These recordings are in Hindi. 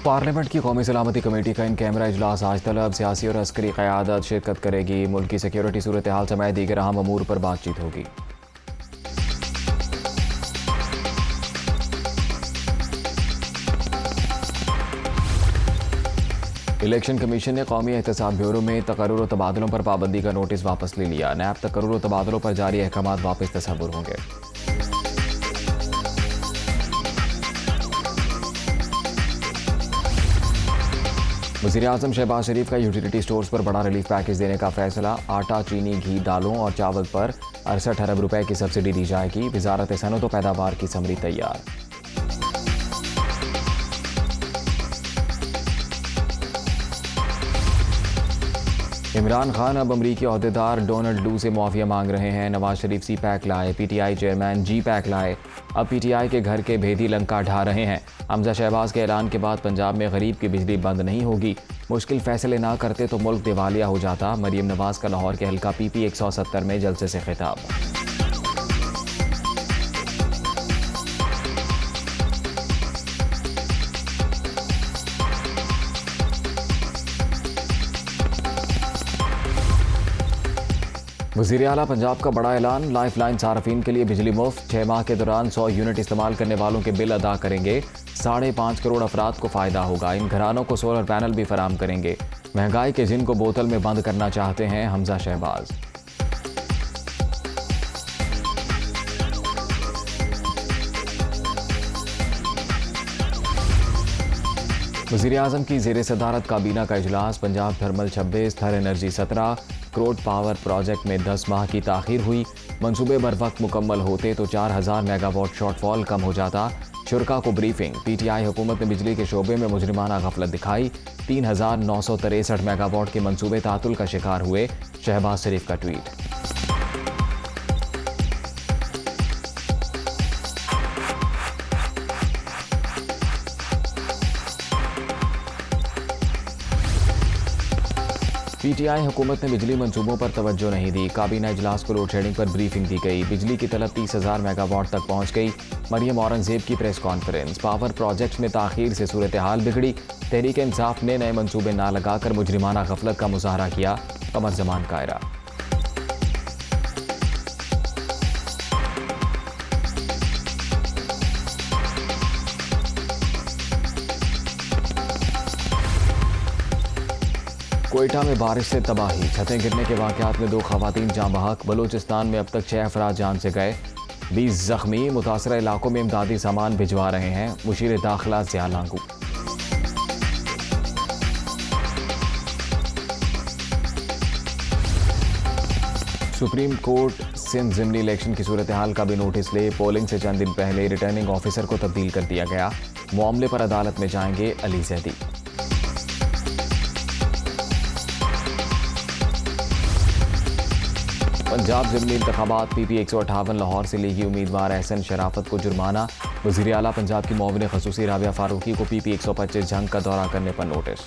पार्लियामेंट की कौमी सलामती कमेटी का इन कैमरा इजलास आज तलब सियासी और अस्करी क़यादत शिरकत करेगी। मुल्क की सिक्योरिटी सूरत हाल समेत दीगर अहम अमूर पर बातचीत होगी। इलेक्शन कमीशन ने कौमी एहतसाब ब्यूरो में तकर्रुर व तबादलों पर पाबंदी का नोटिस वापस ले लिया। नैब तकर्रुर व तबादलों पर जारी अहकामात वापस तस्वुर होंगे। वज़ीर-ए-आज़म शहबाज शरीफ का यूटिलिटी स्टोर्स पर बड़ा रिलीफ पैकेज देने का फैसला। आटा, चीनी, घी, दालों और चावल पर 68 अरब रुपए की सब्सिडी दी जाएगी। वज़ारत सनअत व पैदावार की समरी तैयार। इमरान खान अब अमरीकी अहदेदार डोनाल्ड लू से मुआफ़िया मांग रहे हैं। नवाज शरीफ सी पैक लाए, पीटीआई चेयरमैन जी पैक लाए। अब पीटीआई के घर के भेदी लंका ढा रहे हैं। हमजा शहबाज के ऐलान के बाद पंजाब में गरीब की बिजली बंद नहीं होगी। मुश्किल फैसले ना करते तो मुल्क दिवालिया हो जाता। मरीम नवाज का लाहौर के हल्का PP 170 में जलसे से खिताब। वज़ीर आला पंजाब का बड़ा ऐलान। लाइफ लाइन सार्फिन के लिए बिजली मुफ्त। 6 माह के दौरान 100 यूनिट इस्तेमाल करने वालों के बिल अदा करेंगे। 5.5 करोड़ अफराद को फ़ायदा होगा। इन घरानों को सोलर पैनल भी फराम करेंगे। महंगाई के जिन को बोतल में बंद करना चाहते हैं हमजा शहबाज। वज़ीर-ए-आज़म की ज़ेर सदारत काबीना का इजलास। पंजाब थर्मल 26, थर एनर्जी 17, क्रोड पावर प्रोजेक्ट में 10 माह की ताख़ीर हुई। मंसूबे बर वक्त मुकम्मल होते तो 4000 मेगावाट शॉर्टफॉल कम हो जाता। शुरका को ब्रीफिंग। पीटीआई हुकूमत ने बिजली के शोबे में मुजरिमाना गफलत दिखाई। 3963 मेगावाट के मंसूबे तातुल का शिकार हुए। शहबाज शरीफ का ट्वीट। पीटीआई हुकूमत ने बिजली मंसूबों पर तवज्जो नहीं दी। काबीना इजलास को लोड शेडिंग पर ब्रीफिंग दी गई। बिजली की तलब 30,000 मेगावाट तक पहुंच गई। मरियम औरंगजेब की प्रेस कॉन्फ्रेंस। पावर प्रोजेक्ट्स में ताखीर से सूरत हाल बिगड़ी। तहरीक इंसाफ ने नए मंसूबे ना लगाकर मुजरिमाना गफलत का मुजाहरा किया। कमर जमान कायरा। कोयटा में बारिश से तबाही। छतें गिरने के वाकयात में 2 खवातीन जाँ बहक। बलूचिस्तान में अब तक 6 अफराद जान से गए, 20 जख्मी। मुतासरा इलाकों में इमदादी सामान भिजवा रहे हैं। मुशीर दाखिला ज़िया लांगू। सुप्रीम कोर्ट सिंध ज़िमनी इलेक्शन की सूरत हाल का भी नोटिस ले। पोलिंग से चंद दिन पहले रिटर्निंग ऑफिसर को तब्दील कर दिया गया। मामले पर अदालत में जाएंगे अली जैदी। पंजाब ज़िमनी इंतखाबात। PP 158 लाहौर से लीगी उम्मीदवार एहसन शराफत को जुर्माना। वज़ीर आला पंजाब की मुआविन ख़ुसूसी राबिया फारूकी को PP 125 जंग का दौरा करने पर नोटिस।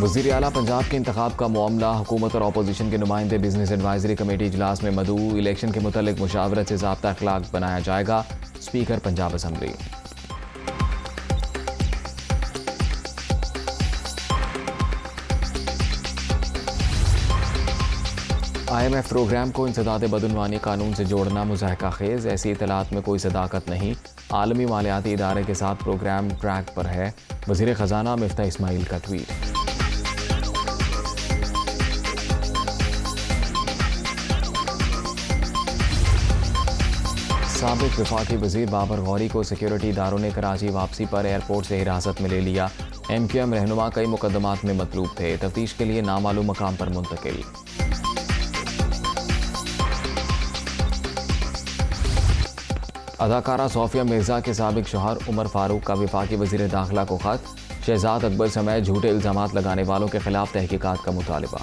वज़ीर आला पंजाब के इंतखाब का मामला। हुकूमत और अपोजिशन के नुमाइंदे बिजनेस एडवाइजरी कमेटी इजलास में मदऊ। इलेक्शन के मुतल्लिक मुशावरत से ज़ाब्ता अखलाक बनाया जाएगा। Speaker Punjab assembly. IMF programme को इंसदाद बदउनवानी कानून से जोड़ना मुज़ाहिका खेज़। ऐसी इतलात में कोई सदाकत नहीं। आलमी मालियाती इदारे के साथ प्रोग्राम ट्रैक पर है। वज़ीर ख़जाना मिफ्ता इस्माइल का ट्वीट। साबिक वफाकी वज़ीर बाबर गौरी को सिक्योरिटी इदारों ने कराची वापसी पर एयरपोर्ट से हिरासत में ले लिया। MQM रहनुमा कई मुकदमात में मतलूब थे। तफ्तीश के लिए नामालूम मकाम पर मुंतकिल। अदाकारा सोफिया मिर्जा के साबिक शौहर उमर फारूक का वफाकी वज़ीर दाखिला को खत। शहजाद अकबर समेत झूठे इल्ज़ामात लगाने वालों के खिलाफ तहकीकात का मुतालबा।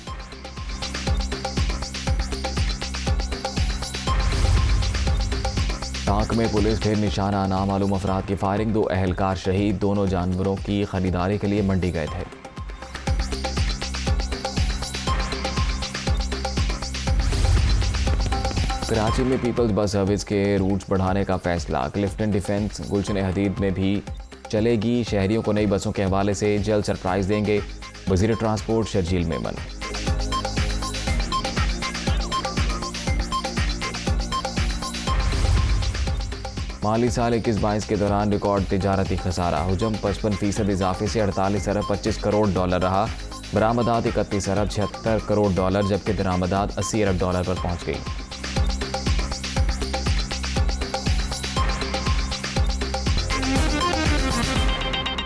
टांक में पुलिस ढेर निशाना। नामालूम अफराद की फायरिंग। 2 अहलकार शहीद। दोनों जानवरों की खरीदारी के लिए मंडी गए थे। कराची में पीपल्स बस सर्विस के रूट्स बढ़ाने का फैसला। क्लिफ्टन डिफेंस गुलशन हदीद में भी चलेगी। शहरियों को नई बसों के हवाले से जल्द सरप्राइज देंगे वजीर ट्रांसपोर्ट शर्जील मेमन। माली साल 21-22 के दौरान रिकॉर्ड तिजारती खसारा। हुजम 55% इजाफे से 48 अरब 25 करोड़ डॉलर रहा। बरामदात 31 अरब 76 करोड़ डॉलर, जबकि दरामदात 80 अरब डॉलर पर पहुंच गई।